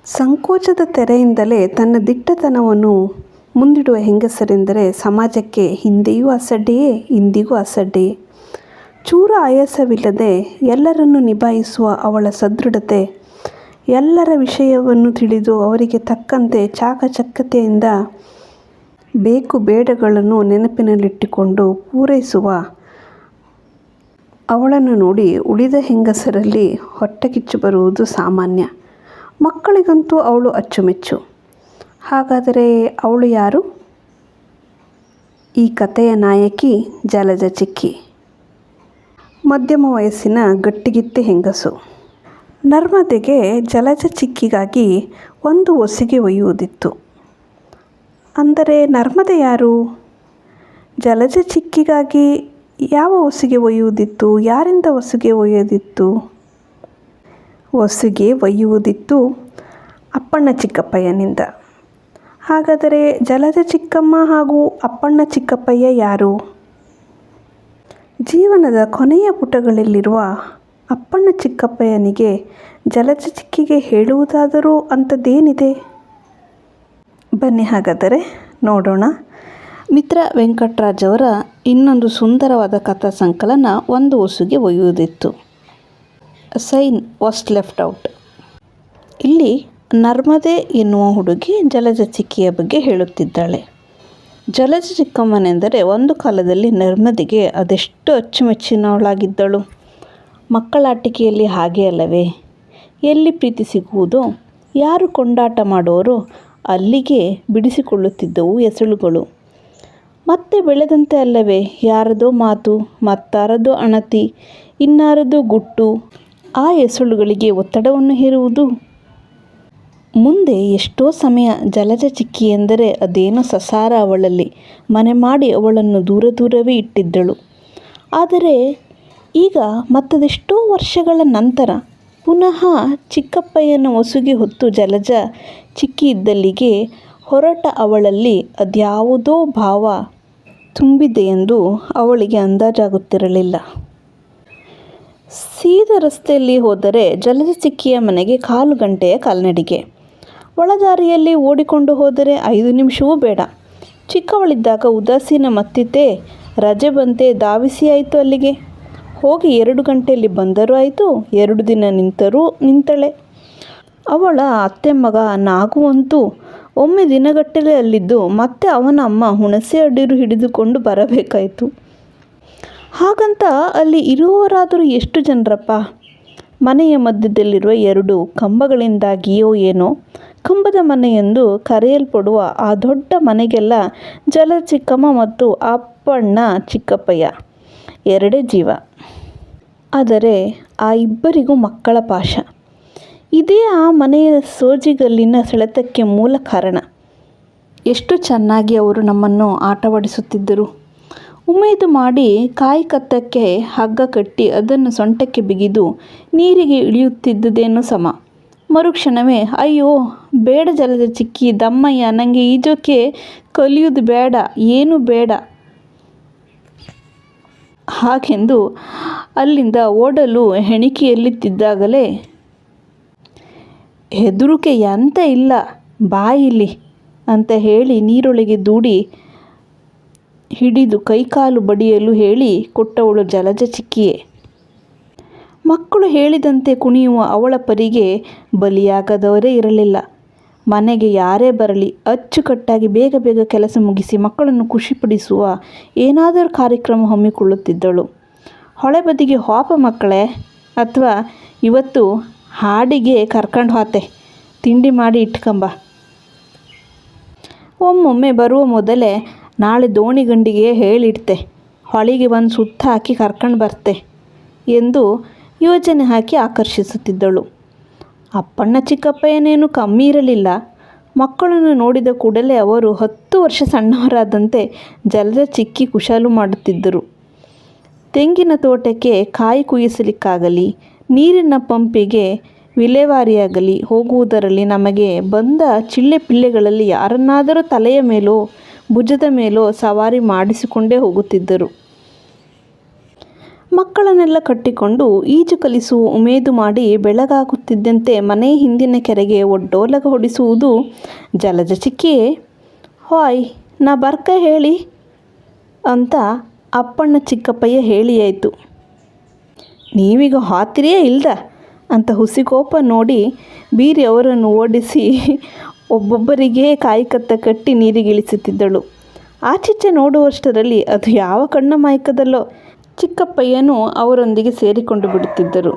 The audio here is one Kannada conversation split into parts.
ಸಂಕೋಚದ ತೆರೆಯಿಂದಲೇ ತನ್ನ ದಿಟ್ಟತನವನ್ನು ಮುಂದಿಡುವ ಹೆಂಗಸರೆಂದರೆ ಸಮಾಜಕ್ಕೆ ಹಿಂದೆಯೂ ಅಸಡ್ಡೆಯೇ, ಇಂದಿಗೂ ಅಸಡ್ಡೆಯೇ. ಚೂರ ಆಯಾಸವಿಲ್ಲದೆ ಎಲ್ಲರನ್ನೂ ನಿಭಾಯಿಸುವ ಅವಳ ಸದೃಢತೆ, ಎಲ್ಲರ ವಿಷಯವನ್ನು ತಿಳಿದು ಅವರಿಗೆ ತಕ್ಕಂತೆ ಚಾಕಚಕ್ಯತೆಯಿಂದ ಬೇಕು ಬೇಡಗಳನ್ನು ನೆನಪಿನಲ್ಲಿಟ್ಟುಕೊಂಡು ಪೂರೈಸುವ ಅವಳನ್ನು ನೋಡಿ ಉಳಿದ ಹೆಂಗಸರಲ್ಲಿ ಹೊಟ್ಟೆಕಿಚ್ಚು ಬರುವುದು ಸಾಮಾನ್ಯ. ಮಕ್ಕಳಿಗಂತೂ ಅವಳು ಅಚ್ಚುಮೆಚ್ಚು. ಹಾಗಾದರೆ ಅವಳು ಯಾರು? ಈ ಕಥೆಯ ನಾಯಕಿ ಜಲಜ ಚಿಕ್ಕಿ. ಮಧ್ಯಮ ವಯಸ್ಸಿನ ಗಟ್ಟಿಗಿತ್ತಿ ಹೆಂಗಸು. ನರ್ಮದೆಗೆ ಜಲಜ ಚಿಕ್ಕಿಗಾಗಿ ಒಂದು ಒಸಿಗೆ ಒಯ್ಯುವುದಿತ್ತು. ಅಂದರೆ ನರ್ಮದೆ ಯಾರು? ಜಲಜ ಚಿಕ್ಕಿಗಾಗಿ ಯಾವ ಒಸಿಗೆ ಒಯ್ಯುವುದಿತ್ತು? ಯಾರಿಂದ ಒಸಿಗೆ ಒಯ್ಯೋದಿತ್ತು? ಒಸಿಗೆ ಒಯ್ಯುವುದಿತ್ತು ಅಪ್ಪಣ್ಣ ಚಿಕ್ಕಪ್ಪಯ್ಯನಿಂದ. ಹಾಗಾದರೆ ಜಲಜ ಚಿಕ್ಕಮ್ಮ ಹಾಗೂ ಅಪ್ಪಣ್ಣ ಚಿಕ್ಕಪ್ಪಯ್ಯ ಯಾರು? ಜೀವನದ ಕೊನೆಯ ಪುಟಗಳಲ್ಲಿರುವ ಅಪ್ಪಣ್ಣ ಚಿಕ್ಕಪ್ಪಯ್ಯನಿಗೆ ಜಲಜ ಚಿಕ್ಕಿಗೆ ಹೇಳುವುದಾದರೂ ಅಂಥದ್ದೇನಿದೆ? ಬನ್ನಿ ಹಾಗಾದರೆ ನೋಡೋಣ. ಮಿತ್ರ ವೆಂಕಟರಾಜ್ ಅವರ ಇನ್ನೊಂದು ಸುಂದರವಾದ ಕಥಾ ಸಂಕಲನ ಒಂದು ಒಸುಗೆ ಒಯ್ಯುವುದಿತ್ತು. Sign was left out. ಇಲ್ಲಿ ನರ್ಮದೆ ಎನ್ನುವ ಹುಡುಗಿ ಜಲಜ ಚಿಕ್ಕಿಯ ಬಗ್ಗೆ ಹೇಳುತ್ತಿದ್ದಾಳೆ. ಜಲಜ ಚಿಕ್ಕಮ್ಮನೆಂದರೆ ಒಂದು ಕಾಲದಲ್ಲಿ ನರ್ಮದೆಗೆ ಅದೆಷ್ಟು ಅಚ್ಚುಮೆಚ್ಚಿನವಳಾಗಿದ್ದಳು. ಮಕ್ಕಳಾಟಿಕೆಯಲ್ಲಿ ಹಾಗೆ ಅಲ್ಲವೇ? ಎಲ್ಲಿ ಪ್ರೀತಿ ಸಿಗುವುದೋ, ಯಾರು ಕೊಂಡಾಟ ಮಾಡೋರೋ ಅಲ್ಲಿಗೆ ಬಿಡಿಸಿಕೊಳ್ಳುತ್ತಿದ್ದವು ಎಸಳುಗಳು. ಮತ್ತೆ ಬೆಳೆದಂತೆ ಅಲ್ಲವೇ ಯಾರದೋ ಮಾತು, ಮತ್ತಾರದೋ ಅಣತಿ, ಇನ್ನಾರದೋ ಗುಟ್ಟು ಆ ಎಸಳುಗಳಿಗೆ ಒತ್ತಡವನ್ನು ಹೇರುವುದು. ಮುಂದೆ ಎಷ್ಟೋ ಸಮಯ ಜಲಜ ಚಿಕ್ಕಿ ಎಂದರೆ ಅದೇನೋ ಸಸಾರ ಅವಳಲ್ಲಿ ಮನೆ ಮಾಡಿ ಅವಳನ್ನು ದೂರ ದೂರವೇ ಇಟ್ಟಿದ್ದಳು. ಆದರೆ ಈಗ ಮತ್ತದೆಷ್ಟೋ ವರ್ಷಗಳ ನಂತರ ಪುನಃ ಚಿಕ್ಕಪ್ಪಯ್ಯನ ಒಸುಗೆ ಹೊತ್ತು ಜಲಜ ಚಿಕ್ಕಿ ಇದ್ದಲ್ಲಿಗೆ ಹೊರಟ ಅವಳಲ್ಲಿ ಅದ್ಯಾವುದೋ ಭಾವ ತುಂಬಿದೆಯೆಂದು ಅವಳಿಗೆ ಅಂದಾಜಾಗುತ್ತಿರಲಿಲ್ಲ. ಸೀದ ರಸ್ತೆಯಲ್ಲಿ ಹೋದರೆ ಜಲಜ ಚಿಕ್ಕಿಯ ಮನೆಗೆ 1/4 ಗಂಟೆಯ ಕಾಲ್ನಡಿಗೆ. ಒಳದಾರಿಯಲ್ಲಿ ಓಡಿಕೊಂಡು ಹೋದರೆ 5 ನಿಮಿಷವೂ ಬೇಡ. ಚಿಕ್ಕವಳಿದ್ದಾಗ ಉದಾಸೀನ ಮತ್ತಿತೆ, ರಜೆ ಬಂತೆ, ಧಾವಿಸಿ ಆಯಿತು ಅಲ್ಲಿಗೆ. ಹೋಗಿ 2 ಗಂಟೆಯಲ್ಲಿ ಬಂದರೂ ಆಯಿತು, 2 ದಿನ ನಿಂತರೂ ನಿಂತಳೆ. ಅವಳ ಅತ್ತೆ ಮಗ ನಾಗುವಂತೂ ಒಮ್ಮೆ ದಿನಗಟ್ಟಲೆ ಅಲ್ಲಿದ್ದು ಮತ್ತೆ ಅವನ ಅಮ್ಮ ಹುಣಸೆ ಅಡಿರು ಹಿಡಿದುಕೊಂಡು ಬರಬೇಕಾಯಿತು. ಹಾಗಂತ ಅಲ್ಲಿ ಇರುವವರಾದರೂ ಎಷ್ಟು ಜನರಪ್ಪ? ಮನೆಯ ಮಧ್ಯದಲ್ಲಿರುವ 2 ಕಂಬಗಳಿಂದಾಗಿಯೋ ಏನೋ ಕಂಬದ ಮನೆಯೆಂದು ಕರೆಯಲ್ಪಡುವ ಆ ದೊಡ್ಡ ಮನೆಗೆಲ್ಲ ಜಲಜ ಚಿಕ್ಕಮ್ಮ ಮತ್ತು ಅಪ್ಪಣ್ಣ ಚಿಕ್ಕಪ್ಪಯ್ಯ ಎರಡೇ ಜೀವ. ಆದರೆ ಆ ಇಬ್ಬರಿಗೂ ಮಕ್ಕಳ ಪಾಶ. ಇದೇ ಆ ಮನೆಯ ಸೋಜಿಗಲ್ಲಿನ ಸೆಳೆತಕ್ಕೆ ಮೂಲ ಕಾರಣ. ಎಷ್ಟು ಚೆನ್ನಾಗಿ ಅವರು ನಮ್ಮನ್ನು ಆಟವಾಡಿಸುತ್ತಿದ್ದರು. ಉಮೇದು ಮಾಡಿ ಕಾಯಿ ಕತ್ತಕ್ಕೆ ಹಗ್ಗ ಕಟ್ಟಿ ಅದನ್ನು ಸೊಂಟಕ್ಕೆ ಬಿಗಿದು ನೀರಿಗೆ ಇಳಿಯುತ್ತಿದ್ದುದೇನೋ ಸಮ. ಮರುಕ್ಷಣವೇ ಅಯ್ಯೋ ಬೇಡ ಜಲಜ ಚಿಕ್ಕಿ, ದಮ್ಮಯ್ಯ, ನನಗೆ ಈಜೋಕೆ ಕಲಿಯುವುದು ಬೇಡ, ಏನೂ ಬೇಡ ಹಾಗೆಂದು ಅಲ್ಲಿಂದ ಓಡಲು ಹೆಣಿಕೆಯಲ್ಲಿದ್ದಾಗಲೇ ಹೆದರುಕೆ ಎಂತ ಇಲ್ಲ, ಬಾಯಿಲಿ ಅಂತ ಹೇಳಿ ನೀರೊಳಗೆ ದೂಡಿ ಹಿಡಿದು ಕೈಕಾಲು ಬಡಿಯಲು ಹೇಳಿ ಕೊಟ್ಟವಳು ಜಲಜ ಚಿಕ್ಕಿಯೇ. ಮಕ್ಕಳು ಹೇಳಿದಂತೆ ಕುಣಿಯುವ ಅವಳ ಪರಿಗೆ ಬಲಿಯಾಗದವರೇ ಇರಲಿಲ್ಲ. ಮನೆಗೆ ಯಾರೇ ಬರಲಿ ಅಚ್ಚುಕಟ್ಟಾಗಿ ಬೇಗ ಬೇಗ ಕೆಲಸ ಮುಗಿಸಿ ಮಕ್ಕಳನ್ನು ಖುಷಿಪಡಿಸುವ ಏನಾದರೂ ಕಾರ್ಯಕ್ರಮ ಹಮ್ಮಿಕೊಳ್ಳುತ್ತಿದ್ದಳು. ಹೊಳೆ ಬದಿಗೆ ಹೋಪ ಮಕ್ಕಳೇ, ಅಥವಾ ಇವತ್ತು ಹಾಡಿಗೆ ಕರ್ಕೊಂಡು ಹೋತೆ, ತಿಂಡಿ ಮಾಡಿ ಇಟ್ಕೊಂಬ. ಒಮ್ಮೊಮ್ಮೆ ಬರುವ ಮೊದಲೇ ನಾಳೆ ದೋಣಿ ಗಂಡಿಗೆ ಹೇಳಿಡ್ತೆ, ಹೊಳಿಗೆ ಒಂದು ಸುತ್ತ ಹಾಕಿ ಕರ್ಕೊಂಡು ಬರ್ತೆ ಎಂದು ಯೋಜನೆ ಹಾಕಿ ಆಕರ್ಷಿಸುತ್ತಿದ್ದಳು. ಅಪ್ಪಣ್ಣ ಚಿಕ್ಕಪ್ಪಯ್ಯನೇನು ಕಮ್ಮಿ ಇರಲಿಲ್ಲ. ಮಕ್ಕಳನ್ನು ನೋಡಿದ ಕೂಡಲೇ ಅವರು 10 ವರ್ಷ ಸಣ್ಣವರಾದಂತೆ ಜಲಜ ಚಿಕ್ಕಿ ಕುಶಾಲು ಮಾಡುತ್ತಿದ್ದರು. ತೆಂಗಿನ ತೋಟಕ್ಕೆ ಕಾಯಿ ಕುಯ್ಯಿಸಲಿಕ್ಕಾಗಲಿ, ನೀರಿನ ಪಂಪಿಗೆ ವಿಲೇವಾರಿಯಾಗಲಿ ಹೋಗುವುದರಲ್ಲಿ ನಮಗೆ ಬಂದ ಚಿಳ್ಳೆ ಪಿಳ್ಳೆಗಳಲ್ಲಿ ಯಾರನ್ನಾದರೂ ತಲೆಯ ಮೇಲೋ ಭುಜದ ಮೇಲೋ ಸವಾರಿ ಮಾಡಿಸಿಕೊಂಡೇ ಹೋಗುತ್ತಿದ್ದರು. ಮಕ್ಕಳನ್ನೆಲ್ಲ ಕಟ್ಟಿಕೊಂಡು ಈಜು ಕಲಿಸುವ ಉಮೇದು ಮಾಡಿ ಬೆಳಗಾಗುತ್ತಿದ್ದಂತೆ ಮನೆ ಹಿಂದಿನ ಕೆರೆಗೆ ಒಡ್ಡೋಲಗ ಹೊಡಿಸುವುದು ಜಲಜ ಚಿಕ್ಕಿಯೇ. ಹಾಯ್ ನಾ ಬರ್ಕ ಹೇಳಿ ಅಂತ ಅಪ್ಪಣ್ಣ ಚಿಕ್ಕಪ್ಪಯ್ಯ ಹೇಳಿಯಾಯಿತು. ನೀವೀಗ ಹಾತಿರಿಯೇ ಇಲ್ದ ಅಂತ ಹುಸಿಕೋಪ ನೋಡಿ ಬೀರಿ ಅವರನ್ನು ಓಡಿಸಿ ಒಬ್ಬೊಬ್ಬರಿಗೆ ಕಾಯಿಕತ್ತ ಕಟ್ಟಿ ನೀರಿಗಿಳಿಸುತ್ತಿದ್ದಳು. ಆಚೀಚೆ ನೋಡುವಷ್ಟರಲ್ಲಿ ಅದು ಯಾವ ಕಣ್ಣ ಮಾಯಕದಲ್ಲೋ ಚಿಕ್ಕಪ್ಪಯ್ಯನೂ ಅವರೊಂದಿಗೆ ಸೇರಿಕೊಂಡು ಬಿಡುತ್ತಿದ್ದರು.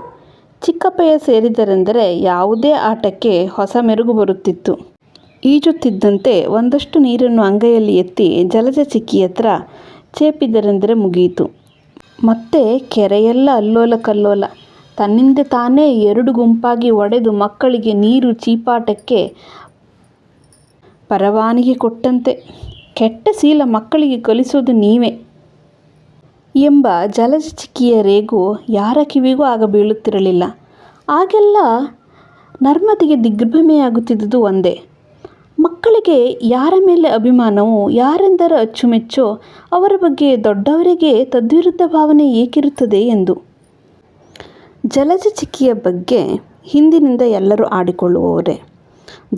ಚಿಕ್ಕಪ್ಪಯ್ಯ ಸೇರಿದರೆಂದರೆ ಯಾವುದೇ ಆಟಕ್ಕೆ ಹೊಸ ಮೆರುಗು ಬರುತ್ತಿತ್ತು. ಈಜುತ್ತಿದ್ದಂತೆ ಒಂದಷ್ಟು ನೀರನ್ನು ಅಂಗೈಯಲ್ಲಿ ಎತ್ತಿ ಜಲಜ ಚಿಕ್ಕಿಯತ್ರ ಚೇಪಿದರೆಂದರೆ ಮುಗಿಯಿತು. ಮತ್ತೆ ಕೆರೆಯೆಲ್ಲ ಅಲ್ಲೋಲ ಕಲ್ಲೋಲ. ತನ್ನಿಂದ ತಾನೇ 2 ಗುಂಪಾಗಿ ಒಡೆದು ಮಕ್ಕಳಿಗೆ ನೀರು ಚೀಪಾಟಕ್ಕೆ ಪರವಾನಗಿ ಕೊಟ್ಟಂತೆ. ಕೆಟ್ಟ ಶೀಲ ಮಕ್ಕಳಿಗೆ ಕಲಿಸೋದು ನೀವೇ ಎಂಬ ಜಲಜ ಚಿಕ್ಕಿಯ ರೇಗು ಯಾರ ಕಿವಿಗೂ ಆಗ ಬೀಳುತ್ತಿರಲಿಲ್ಲ. ಆಗೆಲ್ಲ ನರ್ಮದಿಗೆ ದಿಗ್ಭ್ರಮೆಯಾಗುತ್ತಿದ್ದುದು ಒಂದೇ, ಮಕ್ಕಳಿಗೆ ಯಾರ ಮೇಲೆ ಅಭಿಮಾನವೋ, ಯಾರೆಂದರೆ ಅಚ್ಚುಮೆಚ್ಚೋ ಅವರ ಬಗ್ಗೆ ದೊಡ್ಡವರಿಗೆ ತದ್ವಿರುದ್ಧ ಭಾವನೆ ಏಕಿರುತ್ತದೆ ಎಂದು. ಜಲಜ ಚಿಕ್ಕಿಯ ಬಗ್ಗೆ ಹಿಂದಿನಿಂದ ಎಲ್ಲರೂ ಆಡಿಕೊಳ್ಳುವವರೇ.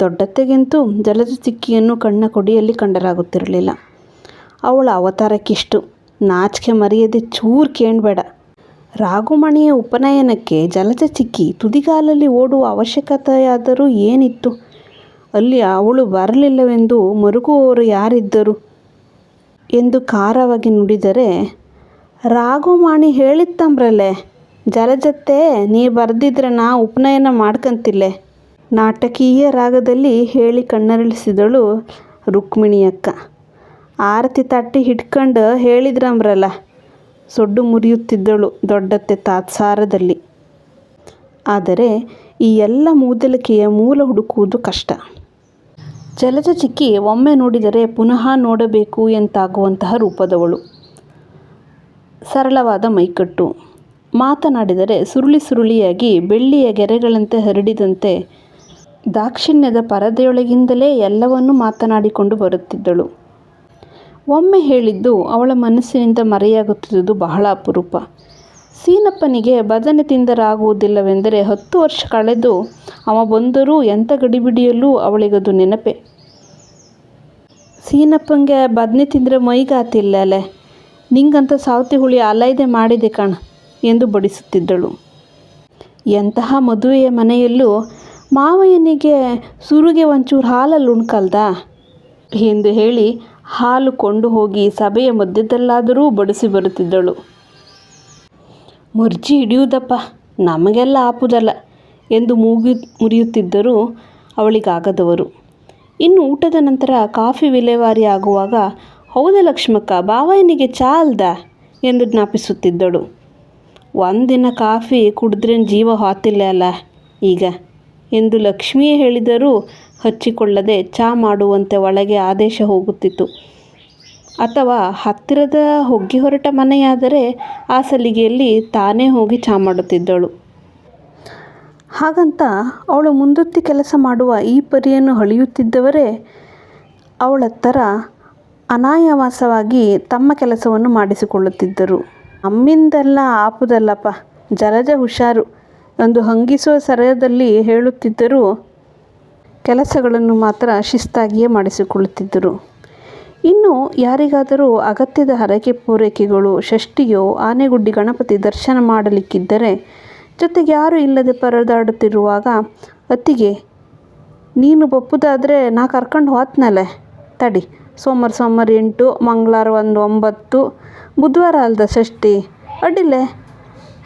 ದೊಡ್ಡತ್ತೆಗಂತೂ ಜಲಜ ಚಿಕ್ಕಿಯನ್ನು ಕಣ್ಣ ಕೊಡಿಯಲ್ಲಿ ಕಂಡರಾಗುತ್ತಿರಲಿಲ್ಲ. ಅವಳ ಅವತಾರಕ್ಕಿಷ್ಟು ನಾಚಿಕೆ ಮರೆಯದೆ ಚೂರು ಕೇಳಬೇಡ. ರಾಘುಮಣಿಯ ಉಪನಯನಕ್ಕೆ ಜಲಜ ಚಿಕ್ಕಿ ತುದಿಗಾಲಲ್ಲಿ ಓಡುವ ಅವಶ್ಯಕತೆಯಾದರೂ ಏನಿತ್ತು? ಅಲ್ಲಿ ಅವಳು ಬರಲಿಲ್ಲವೆಂದು ಮರುಗುವವರು ಯಾರಿದ್ದರು ಎಂದು ಖಾರವಾಗಿ ನುಡಿದರೆ, ರಾಘುಮಣಿ ಹೇಳಿತ್ತಂಬ್ರಲ್ಲೇ ಜಲಜತ್ತೆ, ನೀ ಬರ್ದಿದ್ರೆ ನಾ ಉಪನಯನ ಮಾಡ್ಕಂತಿಲ್ಲೆ ನಾಟಕೀಯ ರಾಗದಲ್ಲಿ ಹೇಳಿ ಕಣ್ಣರಳಿಸಿದಳು ರುಕ್ಮಿಣಿಯಕ್ಕ. ಆರತಿ ತಟ್ಟಿ ಹಿಡ್ಕಂಡು ಹೇಳಿದ್ರಂಬ್ರಲ್ಲ ಸೊಡ್ಡು ಮುರಿಯುತ್ತಿದ್ದಳು ದೊಡ್ಡತ್ತೆ ತಾತ್ಸಾರದಲ್ಲಿ. ಆದರೆ ಈ ಎಲ್ಲ ಮೂದಲಿಕೆಯ ಮೂಲ ಹುಡುಕುವುದು ಕಷ್ಟ. ಜಲಜ ಚಿಕ್ಕಿ ಒಮ್ಮೆ ನೋಡಿದರೆ ಪುನಃ ನೋಡಬೇಕು ಎಂತಾಗುವಂತಹ ರೂಪದವಳು. ಸರಳವಾದ ಮೈಕಟ್ಟು, ಮಾತನಾಡಿದರೆ ಸುರುಳಿ ಸುರುಳಿಯಾಗಿ ಬೆಳ್ಳಿಯ ಗೆರೆಗಳಂತೆ ಹರಡಿದಂತೆ ದಾಕ್ಷಿಣ್ಯದ ಪರದೆಯೊಳಗಿಂದಲೇ ಎಲ್ಲವನ್ನೂ ಮಾತನಾಡಿಕೊಂಡು ಬರುತ್ತಿದ್ದಳು. ಒಮ್ಮೆ ಹೇಳಿದ್ದು ಅವಳ ಮನಸ್ಸಿನಿಂದ ಮರೆಯಾಗುತ್ತಿದ್ದುದು ಬಹಳ ಅಪರೂಪ. ಸೀನಪ್ಪನಿಗೆ ಬದನೆ ತಿಂದರಾಗುವುದಿಲ್ಲವೆಂದರೆ 10 ವರ್ಷ ಕಳೆದು ಅವ ಬಂದರೂ ಎಂಥ ಗಡಿಬಿಡಿಯಲ್ಲೂ ಅವಳಿಗದು ನೆನಪೆ. ಸೀನಪ್ಪಂಗೆ ಬದನೆ ತಿಂದರೆ ಮೈಗಾತಿಲ್ಲಲೆ, ನಿಂಗಂತ ಸಾವತಿ ಹುಳಿ ಅಲೈದೆ ಮಾಡಿದೆ ಕಣ ಎಂದು ಬಡಿಸುತ್ತಿದ್ದಳು. ಎಂತಹ ಮದುವೆಯ ಮನೆಯಲ್ಲೂ ಮಾವಯ್ಯನಿಗೆ ಸುರುಗೆ ಒಂಚೂರು ಹಾಲಲ್ಲಿ ಉಣ್ಕಲ್ದ ಎಂದು ಹೇಳಿ ಹಾಲು ಕೊಂಡು ಹೋಗಿ ಸಭೆಯ ಮಧ್ಯದಲ್ಲಾದರೂ ಬಡಿಸಿ ಬರುತ್ತಿದ್ದಳು. ಮರ್ಜಿ ಹಿಡಿಯುವುದಪ್ಪ, ನಮಗೆಲ್ಲ ಆಪುದಲ್ಲ ಎಂದು ಮುರಿಯುತ್ತಿದ್ದರು ಅವಳಿಗಾಗದವರು. ಇನ್ನು ಊಟದ ನಂತರ ಕಾಫಿ ವಿಲೇವಾರಿ ಆಗುವಾಗ, ಹೌದ ಲಕ್ಷ್ಮಕ್ಕ, ಬಾವಯ್ಯನಿಗೆ ಚಾ ಅಲ್ದ ಎಂದು ಜ್ಞಾಪಿಸುತ್ತಿದ್ದಳು. ಒಂದಿನ ಕಾಫಿ ಕುಡಿದ್ರೇನು ಜೀವ ಹಾತಿಲ್ಲ ಅಲ್ಲ ಈಗ ಎಂದು ಲಕ್ಷ್ಮಿಯೇ ಹೇಳಿದರೂ ಹಚ್ಚಿಕೊಳ್ಳದೆ ಚಾ ಮಾಡುವಂತೆ ಒಳಗೆ ಆದೇಶ ಹೋಗುತ್ತಿತ್ತು. ಅಥವಾ ಹತ್ತಿರದ ಹೊಗ್ಗೆ ಹೊರಟ ಮನೆಯಾದರೆ ಆ ಸಲಿಗೆಯಲ್ಲಿ ತಾನೇ ಹೋಗಿ ಚಾ ಮಾಡುತ್ತಿದ್ದಳು. ಹಾಗಂತ ಅವಳು ಮುಂದೊತ್ತಿ ಕೆಲಸ ಮಾಡುವ ಈ ಪರಿಯನ್ನು ಹಳಿಯುತ್ತಿದ್ದವರೇ ಅವಳತ್ತರ ಅನಾಯಾಸವಾಗಿ ತಮ್ಮ ಕೆಲಸವನ್ನು ಮಾಡಿಸಿಕೊಳ್ಳುತ್ತಿದ್ದರು. ನಮ್ಮಿಂದೆಲ್ಲ ಆಪುದಲ್ಲಪ್ಪ, ಜಲಜ ಹುಷಾರು ಎಂದು ಹಂಗಿಸುವ ಸರದಲ್ಲಿ ಹೇಳುತ್ತಿದ್ದರೂ ಕೆಲಸಗಳನ್ನು ಮಾತ್ರ ಶಿಸ್ತಾಗಿಯೇ ಮಾಡಿಸಿಕೊಳ್ಳುತ್ತಿದ್ದರು. ಇನ್ನು ಯಾರಿಗಾದರೂ ಅಗತ್ಯದ ಹರಕೆ ಪೂರೈಕೆಗಳು, ಷಷ್ಠಿಯೋ ಆನೆಗುಡ್ಡಿ ಗಣಪತಿ ದರ್ಶನ ಮಾಡಲಿಕ್ಕಿದ್ದರೆ, ಜೊತೆಗೆ ಯಾರೂ ಇಲ್ಲದೆ ಪರದಾಡುತ್ತಿರುವಾಗ ಅತ್ತಿಗೆ, ನೀನು ಬಪ್ಪುದಾದರೆ ನಾ ಕರ್ಕೊಂಡು ಹೋತ್ನಲೆ ತಡಿ, ಸೋಮವಾರ 8, ಮಂಗಳವಾರ 9, ಬುಧವಾರ ಅಲ್ದ ಷಷ್ಠಿ, ಅಡ್ಡಿಲೆ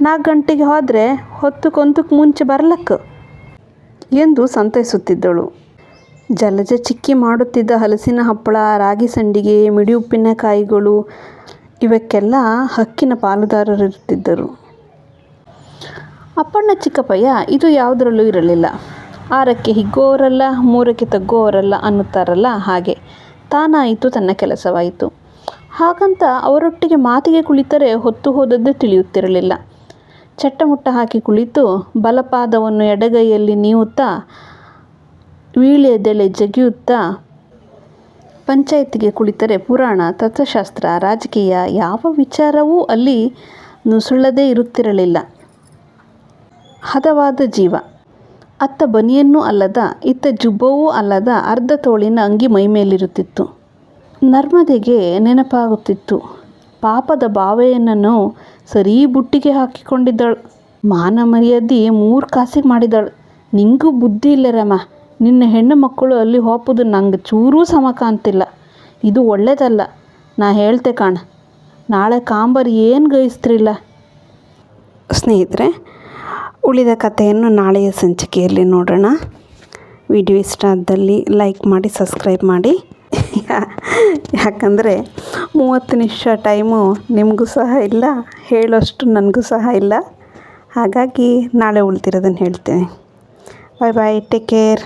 4 ಗಂಟೆಗೆ ಹೋದರೆ 10 ಮುಂಚೆ ಬರ್ಲಕ್ಕ ಎಂದು ಸಂತೈಸುತ್ತಿದ್ದಳು. ಜಲಜ ಚಿಕ್ಕಿ ಮಾಡುತ್ತಿದ್ದ ಹಲಸಿನ ಹಪ್ಪಳ, ರಾಗಿ ಸಂಡಿಗೆ, ಮಿಡಿ ಉಪ್ಪಿನಕಾಯಿಗಳು ಇವಕ್ಕೆಲ್ಲ ಹಕ್ಕಿನ ಪಾಲುದಾರರಿರುತ್ತಿದ್ದರು. ಅಪ್ಪಣ್ಣ ಚಿಕ್ಕಪ್ಪಯ್ಯ ಇದು ಯಾವುದರಲ್ಲೂ ಇರಲಿಲ್ಲ. 6ಕ್ಕೆ ಹಿಗ್ಗುವವರಲ್ಲ, 3ಕ್ಕೆ ತಗ್ಗುವವರಲ್ಲ ಅನ್ನುತ್ತಾರಲ್ಲ ಹಾಗೆ. ತಾನಾಯಿತು, ತನ್ನ ಕೆಲಸವಾಯಿತು. ಹಾಗಂತ ಅವರೊಟ್ಟಿಗೆ ಮಾತಿಗೆ ಕುಳಿತರೆ ಹೊತ್ತು ಹೋದದ್ದೇ ತಿಳಿಯುತ್ತಿರಲಿಲ್ಲ. ಚಟ್ಟಮುಟ್ಟ ಹಾಕಿ ಕುಳಿತು ಬಲಪಾದವನ್ನು ಎಡಗೈಯಲ್ಲಿ ನೀವುತ್ತಾ ವೀಳ್ಯದೆಲೆ ಜಗಿಯುತ್ತಾ ಪಂಚಾಯತಿಗೆ ಕುಳಿತರೆ ಪುರಾಣ, ತತ್ವಶಾಸ್ತ್ರ, ರಾಜಕೀಯ ಯಾವ ವಿಚಾರವೂ ಅಲ್ಲಿ ನುಸುಳದೇ ಇರುತ್ತಿರಲಿಲ್ಲ. ಹದವಾದ ಜೀವ. ಅತ್ತ ಬನಿಯನ್ನೂ ಅಲ್ಲದ ಇತ್ತ ಜುಬ್ಬವೂ ಅಲ್ಲದ ಅರ್ಧ ತೋಳಿನ ಅಂಗಿ ಮೈಮೇಲಿರುತ್ತಿತ್ತು. ನರ್ಮದೆಗೆ ನೆನಪಾಗುತ್ತಿತ್ತು. ಪಾಪದ ಬಾವೆಯನ್ನನು ಸರಿ ಬುಟ್ಟಿಗೆ ಹಾಕಿಕೊಂಡಿದ್ದಳು. ಮಾನ ಮರ್ಯಾದೆ 3 ಕಾಸಿಗೆ ಮಾಡಿದಳು. ನಿಂಗೂ ಬುದ್ಧಿ ಇಲ್ಲ ರಮ. ನಿನ್ನ ಹೆಣ್ಣು ಮಕ್ಕಳು ಅಲ್ಲಿ ಹೋಪುದು ನಂಗೆ ಚೂರೂ ಸಮ ಕಾಣ್ತಿಲ್ಲ. ಇದು ಒಳ್ಳೇದಲ್ಲ. ನಾ ಹೇಳ್ತೆ ಕಾಣ. ನಾಳೆ ಕಾಂಬರ್ ಏನು ಗೈಸ್ತ್ರಿಲ್ಲ. ಸ್ನೇಹಿತರೆ, ಉಳಿದ ಕಥೆಯನ್ನು ನಾಳೆಯ ಸಂಚಿಕೆಯಲ್ಲಿ ನೋಡೋಣ. ವಿಡಿಯೋ ಇಷ್ಟ ಆದಲ್ಲಿ ಲೈಕ್ ಮಾಡಿ, ಸಬ್ಸ್ಕ್ರೈಬ್ ಮಾಡಿ. ಯಾಕಂದರೆ 30 ನಿಮಿಷ ಟೈಮು ನಿಮಗೂ ಸಹ ಇಲ್ಲ, ಹೇಳೋಷ್ಟು ನನಗೂ ಸಹ ಇಲ್ಲ. ಹಾಗಾಗಿ ನಾಳೆ ಉಳ್ದಿರೋದನ್ನು ಹೇಳ್ತೀನಿ. ಬಾಯ್ ಬಾಯ್, ಟೇಕ್ ಕೇರ್.